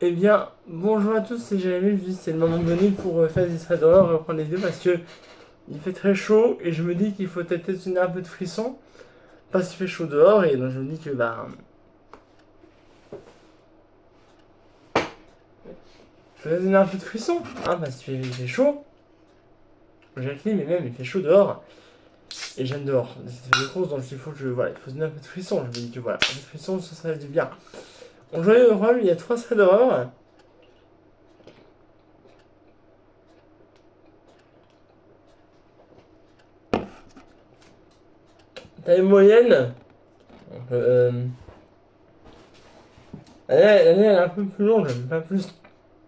Eh bien, bonjour à tous, c'est Jérémy, je dis c'est le moment venu pour faire des traits d'horreur et reprendre les deux parce que il fait très chaud et je me dis qu'il faut peut-être donner un peu de frisson parce qu'il fait chaud dehors et donc je me dis que je vais donner un peu de frisson, hein, parce qu'il fait chaud. J'ai la clim mais même il fait chaud dehors et j'aime dehors. C'est des courses donc il faut que voilà, il faut donner un peu de frisson. Je me dis que voilà, un peu de frisson ça serait du bien. Aujourd'hui au programme il y a trois traits d'horreur. Taille moyenne. Donc, elle est un peu plus longue, pas plus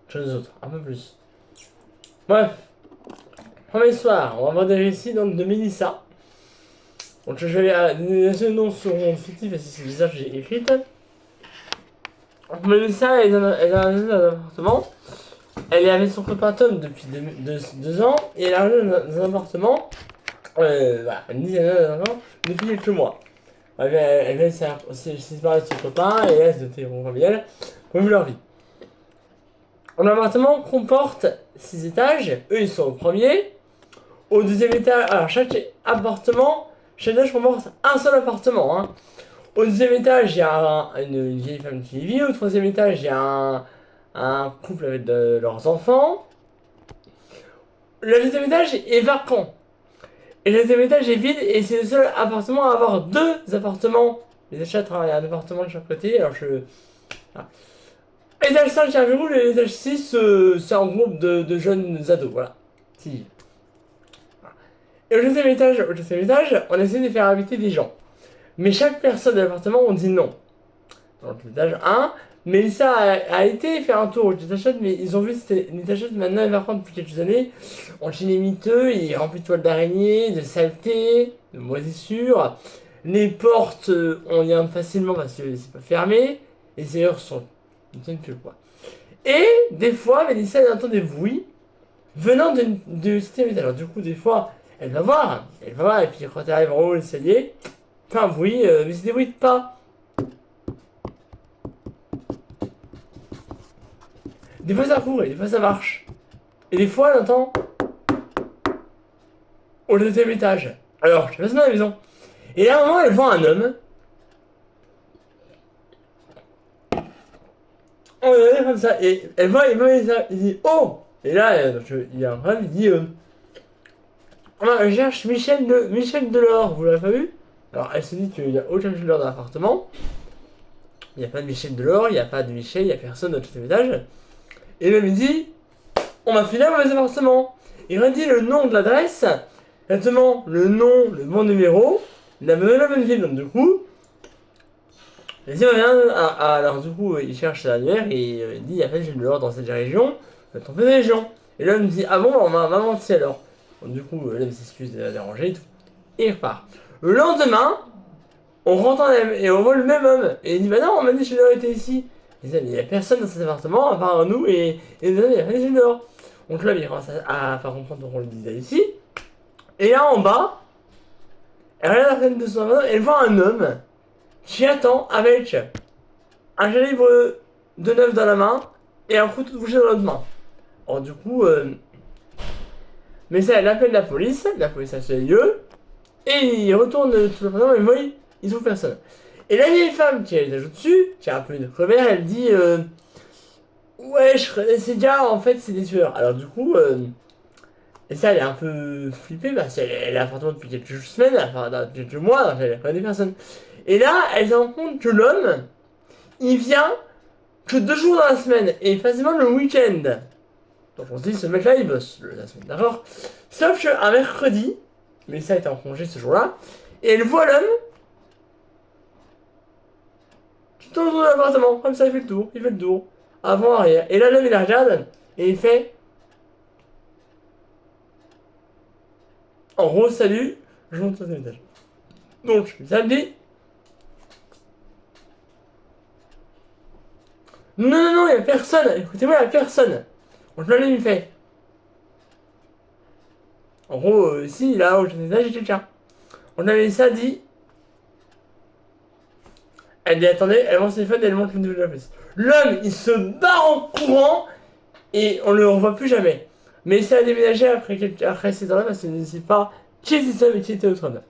que les autres, un peu plus. Bref, premier soir, on va voir des récits donc, de Mélissa. Donc je vais les noms seront fictifs et c'est bizarre que j'ai écrite. Donc, Mélissa, elle a un appartement. Elle est avec son copain Tom depuis 2 ans et elle a un appartement, voilà, une dizaine d'années depuis quelques mois. Elle vient se séparer de son copain et elle se doter familiale pour vivre leur vie. Mon appartement comporte 6 étages, eux ils sont au premier. Au deuxième étage, alors chaque étage comporte un seul appartement. Hein. Au deuxième étage, il y a une vieille femme qui y vit. Au troisième étage, il y a un couple avec leurs enfants. Le deuxième étage est vacant. Et le deuxième étage est vide et c'est le seul appartement à avoir deux appartements. Les achats travaillent à un appartement de chaque côté. Alors je. Voilà. Étage 5, il y a un verrou. L'étage 6, c'est un groupe de jeunes ados. Voilà. Si. Et au deuxième étage, on essaie de faire habiter des gens. Mais chaque personne de l'appartement, on dit non. Donc l'étage 1, Mélissa a été faire un tour au étage 7, mais ils ont vu que c'était une étage 7 maintenant elle va prendre depuis quelques années. On chez les miteux, il est rempli de toiles d'araignée, de saleté, de moisissures. Les portes, on y entre facilement parce que c'est pas fermé. Les serrures sont. Ils tiennent plus quoi. Et des fois, Mélissa elle entend des bruits venant de cet étage. Alors du coup, des fois, elle va voir, et puis quand elle arrive en haut de l'escalier, fait un bruit, mais c'est des bruits de pas. Des fois ça court et des fois ça marche. Et des fois elle entend au deuxième étage. Alors, je passe dans la maison. Et là, à un moment, elle voit un homme. On est comme ça. Et elle voit ça. Il dit oh. Et là, il y a un frère, il dit je cherche Michel Delors, vous l'avez pas vu? Alors, elle se dit qu'il n'y a aucun Michel Delors dans l'appartement. Il n'y a pas de Michel Delors, il n'y a pas de Michel, il n'y a personne au deuxième étage. Et l'homme, il dit on m'a filé un mauvais appartement. Il redit le nom de l'adresse, exactement le nom, le bon numéro, la bonne ville. Donc, du coup, il dit rien. Alors, du coup, il cherche l'annuaire et il dit il y a pas de Delors dans cette région, dans cette région. Et l'homme dit ah bon, on m'a menti alors. Donc, du coup, l'homme s'excuse de la déranger et tout. Et il repart. Le lendemain, on rentre et on voit le même homme. Et il dit bah non, on m'a dit que Delors était ici. Il dit il n'y a personne dans cet appartement à part nous et il n'y a pas de Delors. Donc là, il commence à faire comprendre qu'on le disait ici. Et là, en bas, elle regarde la fenêtre de son appartement et elle voit un homme qui attend avec un livre de neuf dans la main et un couteau de boucher dans l'autre main. Alors du coup, mais ça, elle appelle la police a fait lieu, et il retourne tout l'appartement et voit, ils trouvent personne. Et la vieille femme qui est à l'étage au-dessus, qui a un peu une première, elle dit ouais, je connais ces gars, en fait, c'est des tueurs. Alors du coup, et ça, elle est un peu flippée parce qu'elle est à l'appartement depuis quelques semaines, enfin, depuis quelques mois, donc elle connaît personne. Et là, elle se rend compte que l'homme, il vient que 2 jours dans la semaine, et facilement le week-end. Donc on se dit, ce mec-là, il bosse la semaine, d'accord? Sauf qu'un mercredi, Mélissa était en congé ce jour-là, et elle voit l'homme qui tourne autour de l'appartement, comme ça, il fait le tour, avant, arrière. Et là, l'homme, il la regarde, et il fait, en gros, salut, je monte au étage. Donc, samedi, non, non, non, il y a personne, écoutez-moi, il y a personne. Donc là, il fait, en gros, si, là, au étage, j'ai quelqu'un. On avait ça dit, Elle dit attendez, elle prend son téléphone et elle montre le numéro de la police. L'homme, il se barre en courant et on le revoit plus jamais. Mais il s'est déménagé après ces temps-là parce qu'il ne sait pas qui était cet homme et qui était l'autre homme.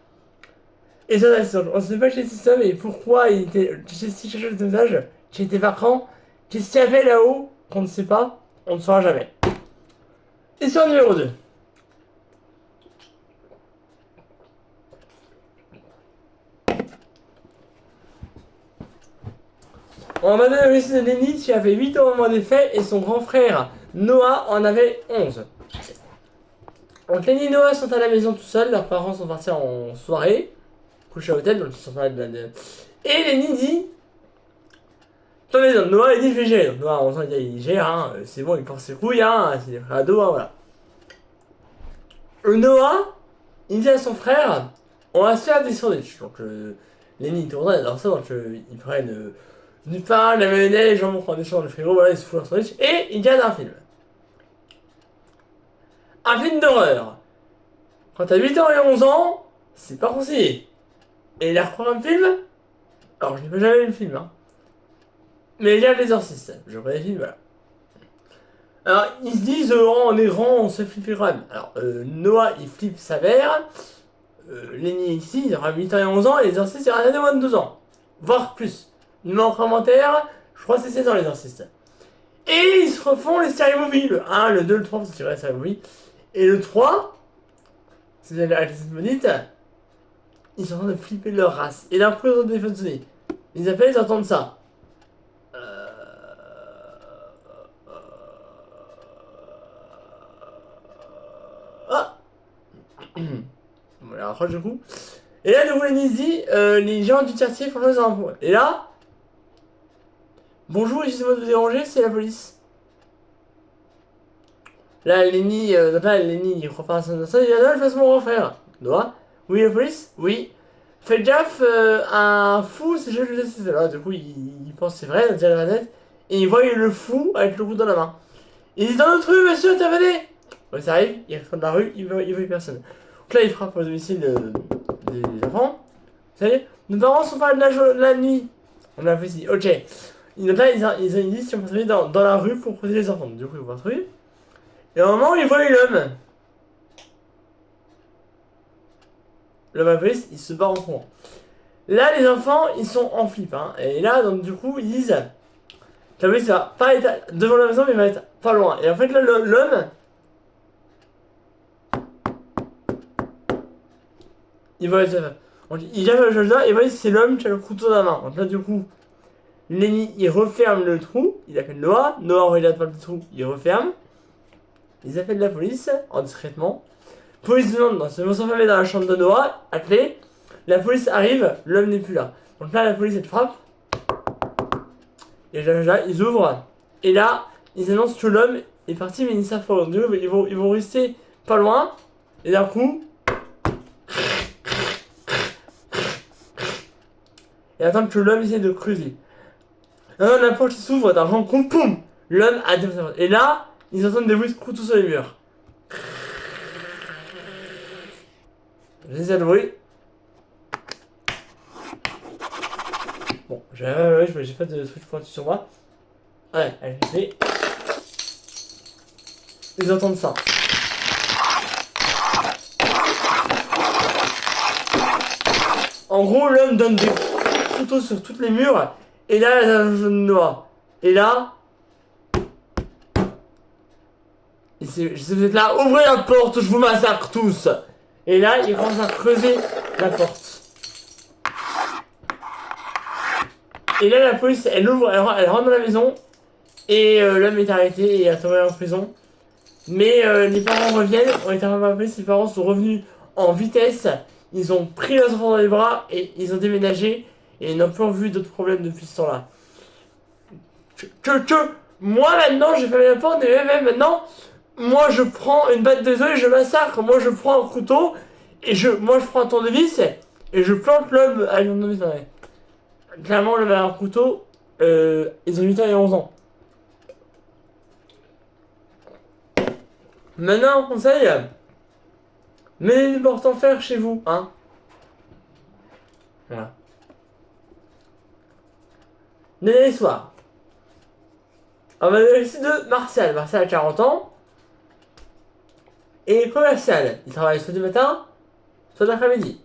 Et ça, on ne sait pas qui était cet homme et pourquoi il était. Si cherchait le message, qui était vacant, qu'est-ce qu'il y avait là-haut qu'on ne sait pas, on ne saura jamais. Histoire numéro 2. On m'a donné le récit de Lenny qui avait 8 ans au moment des faits et son grand frère Noah en avait 11. Donc Lenny et Noah sont à la maison tout seuls, leurs parents sont partis en soirée, couchés à l'hôtel, donc ils sont pas de... Et Lenny dit... Attendez, Noah il dit je vais gérer. Donc, Noah à 11 ans il gère, hein, c'est bon, il porte ses couilles, hein, c'est des frères ados, hein, voilà. Noah, il dit à son frère, on va se faire des sandwichs. Donc Lenny il tourne dans ça, donc ils prennent... du pain, de la mayonnaise, les jambons prennent des choses dans le frigo, voilà, ils se foutent leur sandwich, et ils regardent un film. Un film d'horreur. Quand t'as 8 ans et 11 ans, c'est pas conseillé. Et il a repris un film. Alors, je n'ai pas jamais vu le film, hein. Mais il y a l'exorciste. Je regarde les films, voilà. Alors, ils se disent, oh, on est grand, on se flippe quand même. Alors, Noah, il flippe sa mère. Lenny, ici, il aura 8 ans et 11 ans, et l'exorciste, il aura un de 22 ans. Voire plus. Il met en commentaire, je crois que c'est 16 ans, l'exorciste. Et ils se refont les Scary Movie. Le 1, le 2, le 3, parce que c'est vrai, Scary Movie. Et le 3, c'est avec cette monite, ils sont en train de flipper leur race. Et d'un coup, ils ont des téléphones sonner. Ils appellent, ils entendent ça. Ah. Bon, la rapproche du coup. Et là, de vous, Lenny dit, les gens du quartier font chose en Et là, bonjour, excusez-moi de vous déranger, c'est la police. Là, Lenny, il croit pas à ça, il dit, ah, je fasse mon grand frère. Noah, oui, la police? Oui. Faites gaffe, un fou, c'est juste le c'est là. Du coup, il pense que c'est vrai, il tire la tête. Et il voit le fou avec le couteau dans la main. Il dit, dans notre rue, monsieur, intervenez! Ouais, ça arrive, il retourne dans la rue, il voit personne. Donc là, il frappe au domicile des enfants. Ça y est, nos parents sont pas de la nuit. On a fait ici, ok. Donc là, ils disent si on peut trouver dans la rue pour protéger les enfants. Du coup, ils vont trouver. Et à un moment, ils voient l'homme. L'homme à la police, il se bat en courant. Là, les enfants, ils sont en flip. Hein. Et là, donc, du coup, ils disent la police va pas être devant la maison, mais va être pas loin. Et en fait, là, l'homme, il va être. Il a le chose là, et voyez, c'est l'homme qui a le couteau dans la main. Donc là, du coup, Lenny, il referme le trou. Il appelle Noah. Noah regarde pas le trou, il referme. Ils appellent la police, en discrètement. Police demande, non, c'est s'enfermer dans la chambre de Noah, appelé. La police arrive, l'homme n'est plus là. Donc là, la police, elle frappe. Et là, ils ouvrent. Et là, ils annoncent que l'homme est parti, mais ils ne savent pas. Donc, ils vont rester pas loin. Et d'un coup. Et attendre que l'homme essaie de creuser. Non, la porte s'ouvre d'un grand coup, poum! L'homme a défoncé. Et là, ils entendent des bruits de couteaux sur les murs. J'essaie de bruit. Bon, j'ai pas de truc pointu sur moi. Ouais, allez, ils entendent ça. En gros, l'homme donne des couteaux sur tous les murs. Et là, il y a un jaune noir. Et là. Je sais vous êtes là, ouvrez la porte, je vous massacre tous. Et là, il commence à creuser la porte. Et là, la police, elle ouvre, elle rentre dans la maison. Et l'homme est arrêté et est enterré en prison. Mais les parents reviennent, on est arrivé à la police, les parents sont revenus en vitesse. Ils ont pris leurs enfants dans les bras et ils ont déménagé. Et ils n'ont plus vu d'autres problèmes depuis ce temps-là. Moi maintenant, j'ai fait la porte et même maintenant, moi je prends une batte de œufs et je massacre. Moi je prends un couteau et moi je prends un tournevis et je plante l'homme avec un tournevis. Clairement, l'homme a un couteau, ils ont 8 ans et 11 ans. Maintenant, un conseil, mais l'important faire chez vous, hein. Voilà. Dernier soir. On va le récit de Martial. Martial a 40 ans. Et commercial. Il travaille soit du matin, soit l'après-midi.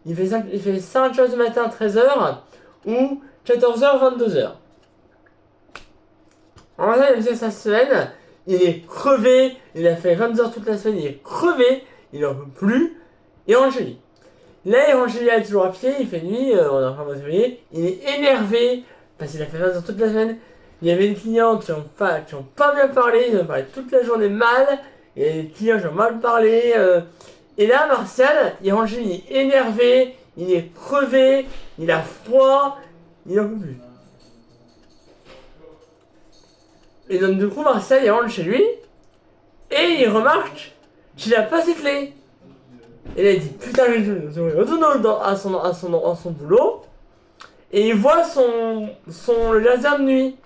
Il fait 5 heures du matin, 13h, ou 14h, 22h. En matin, il a fait sa semaine. Il est crevé. Il a fait 22 heures toute la semaine. Il est crevé. Il n'en peut plus. Il rentre chez lui. Là, il rentre chez lui, il est toujours à pied. Il fait nuit. On est en train de février. Il est énervé parce qu'il a fait 20 heures toute la semaine. Il y avait des clients qui ont pas bien parlé. Ils ont parlé toute la journée mal. Il y a des clients qui ont mal parlé. Et là, Martial, il rentre chez lui, il est énervé. Il est crevé. Il a froid. Il n'en peut plus. Et donc du coup, Martial, il rentre chez lui, et il remarque qu'il a pas ses clés. Et là, il dit, putain, je retourne à son boulot, et il voit le laser de nuit.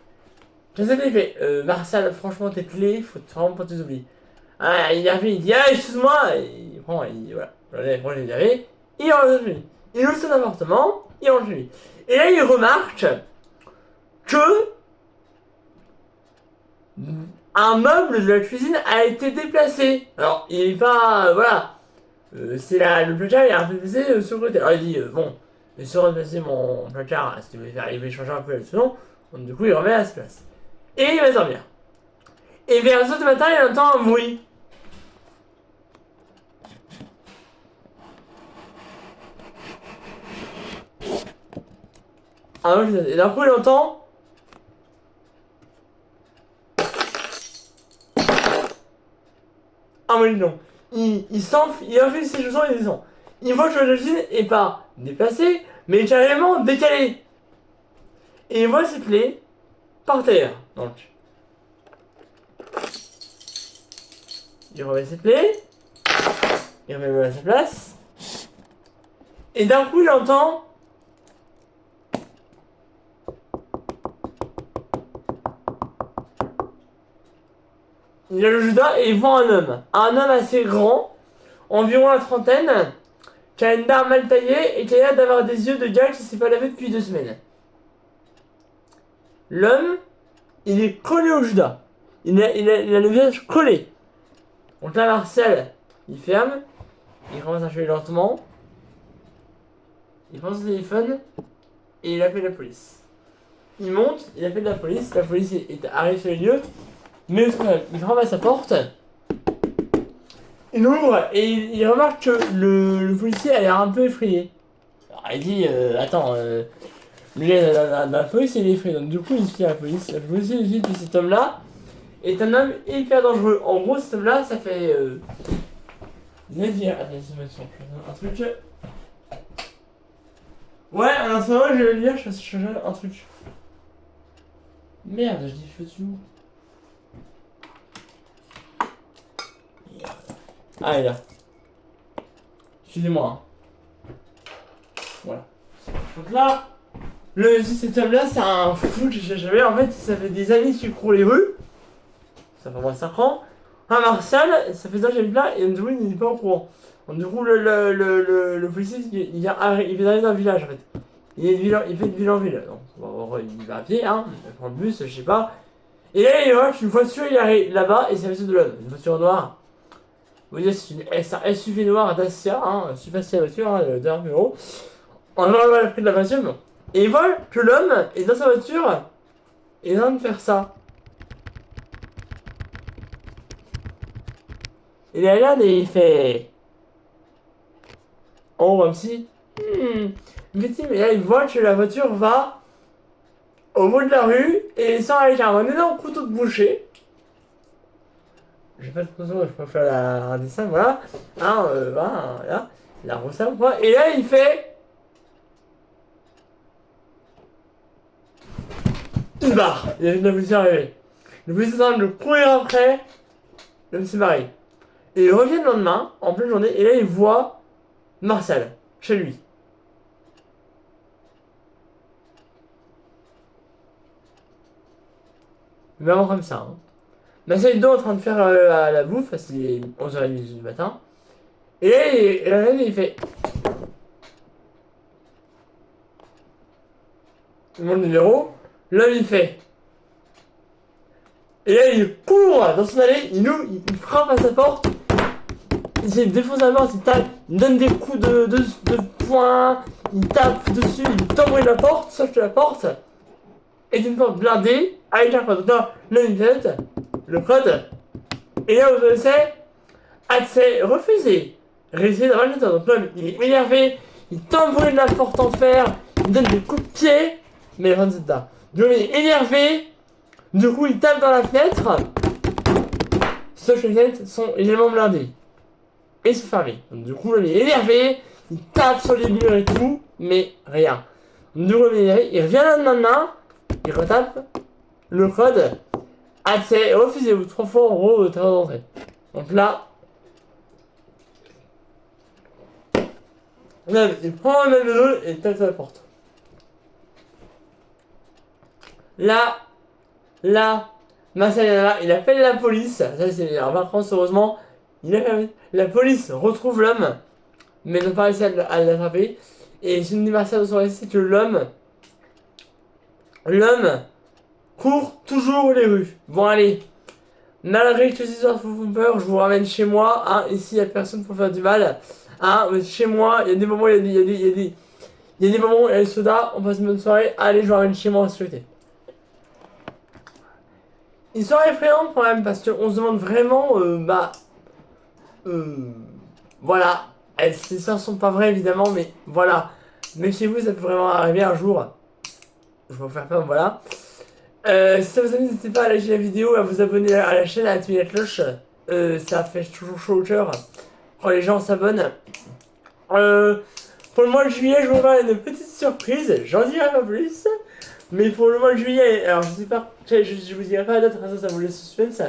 Le laser de nuit, il fait, Martial, franchement, tes clés, faut vraiment pas les oublier. Ah, il arrive, il dit, ah, excuse-moi, il prend, voilà, il prend les laver, il rentre chez lui. Il ouvre son appartement, il rentre chez lui. Et là, il remarque que un meuble de la cuisine a été déplacé. Alors, il est pas. Voilà. C'est le placard, il a un peu déplacé sur le côté. Alors, il dit bon, je vais replacer mon placard. Si tu veux faire, il va changer un peu la solution. Donc, du coup, il remet à sa place. Et il va dormir. Et vers 2h du matin, il entend un bruit. Et d'un coup, il entend. Ah oui, non. Il s'enfuit, il enfile ses chaussons et descend. Il voit que la cuisine est pas déplacée, mais carrément décalée. Et il voit ses clés par terre. Donc, il remet ses clés, il remet à sa place, et d'un coup, il entend. Il a le Judas et il voit un homme. Un homme assez grand, environ la trentaine, qui a une barbe mal taillée et qui a l'air d'avoir des yeux de gars qui s'est pas lavé depuis 2 semaines. L'homme, il est collé au Judas. Il a le visage collé. Donc là, Martial, il ferme, il commence à jouer lentement, il prend son téléphone et il appelle la police. Il monte, il appelle la police arrive sur les lieux, mais il frappe à sa porte, il ouvre et il remarque que le policier a l'air un peu effrayé. Alors il dit attends, la police il est effrayé, donc du coup il suit la police. La police il dit que cet homme-là est un homme hyper dangereux. En gros, cet homme-là, ça fait. Je vais dire. Attends, un truc. Ouais, un instant, je vais le dire, je change un truc. Merde, je dis feu dessus. Ah, il est là. Excusez-moi. Hein. Voilà. Donc là, cet homme-là, c'est un fou que j'ai jamais. En fait, ça fait des années qu'il court les rues. Ça fait moins 5 ans. Un Martial, ça fait ça que j'habite là, et du coup, il n'est pas au courant. Donc, du coup, le policier, il vient d'arriver dans un village, en fait. Il fait de ville en ville. Donc, il va à pied, hein, il prend le bus, je sais pas. Et là, il voit une voiture, il arrive là-bas, et c'est la voiture de l'homme. Une voiture noire. Vous voyez, c'est un SUV noir Dacia, hein, super stylée voiture, hein, le dernier bureau. On va voir le prix de la voiture, bon. Et il voit que l'homme est dans sa voiture, et il est en train de faire ça. Il est là et il fait. Oh, comme si. Mais là, il voit que la voiture va au bout de la rue et il sort avec un énorme couteau de boucher. J'ai pas de couteau, je peux faire un dessin, voilà. Hein, voilà, là. La recette, quoi. Et là, il fait. Il barre. Il y a une policier arrivée. Le policier est en train de courir après. L'homme s'est barré. Et il revient le lendemain, en pleine journée, et là il voit Martial, chez lui. Vraiment comme ça. Hein. Martial est en train de faire la bouffe, c'est 11h30 du matin. Et là, il fait. Il monte le numéro. L'homme il fait. Et là il court dans son allée, il frappe à sa porte, il défonce la porte, il tape, il donne des coups de poing, il tape dessus, il t'embrouille la porte, saute la porte, et une porte blindée avec un code. Donc là, l'homme il fait le code, et là vous connaissez, accès refusé, réussir dans le temps. Donc l'homme il est énervé, il t'embrouille la porte en fer, il donne des coups de pied, mais enfin c'est ça. L'homme il est énervé. Du coup, il tape dans la fenêtre. Sauf que les fenêtres sont également blindées. Et sont fermées. Donc, du coup, il est énervé. Il tape sur les murs et tout. Mais rien. Du coup, il est énervé. Il revient le lendemain. Il retape le code. Accès refusé ou 3 fois en gros de d'entrée. Donc là. Il prend le même vélo et il tape sur la porte. Là, Masayama, il appelle la police. Ça, c'est en vacances, heureusement. La police retrouve l'homme, mais n'a pas réussi à l'attraper. Et c'est une des martiales de son récit, c'est que l'homme court toujours les rues. Bon, allez. Malgré que ces histoires vous font peur, je vous ramène chez moi. Hein, ici, il n'y a personne pour faire du mal. Hein, mais chez moi, il y a des moments, il y a des moments où il y a les sodas. On passe une bonne soirée. Allez, je vous ramène chez moi en sécurité. Histoire effrayante quand même, parce qu'on se demande vraiment, voilà. Ces histoires sont pas vraies évidemment, mais voilà. Méfiez-vous, ça peut vraiment arriver un jour. Je vais vous faire peur, voilà. Si ça vous amuse, n'hésitez pas à liker la vidéo, à vous abonner à la chaîne, à activer la cloche. Ça fait toujours chaud au cœur quand les gens s'abonnent. Pour le mois de juillet, je vous ferai une petite surprise, j'en dirai pas plus. Mais pour le mois de juillet, alors je sais pas, je vous dirai pas la date, ça vous laisse suspense.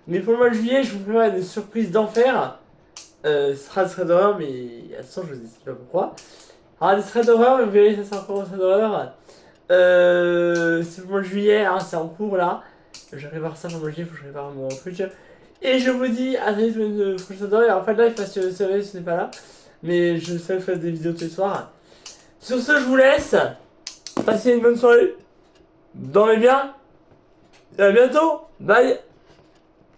Mais pour le mois de juillet, je vous ferai une surprise d'enfer. Ce sera des threads d'horreur, mais attention, je vous dis pas pourquoi. Alors des threads d'horreur, mais vous verrez, ça sera encore des threads d'horreur. C'est pour le mois de juillet, hein, c'est en cours là. Je prépare ça pour le mois de juillet, faut que je prépare mon truc. Et je vous dis à très vite pour une prochaine d'horreur. Alors pas de live parce que c'est vrai, ce n'est pas là. Mais je sais faire des vidéos tous les soirs. Sur ce, je vous laisse. Passez une bonne soirée. Dormez bien. Et à bientôt. Bye.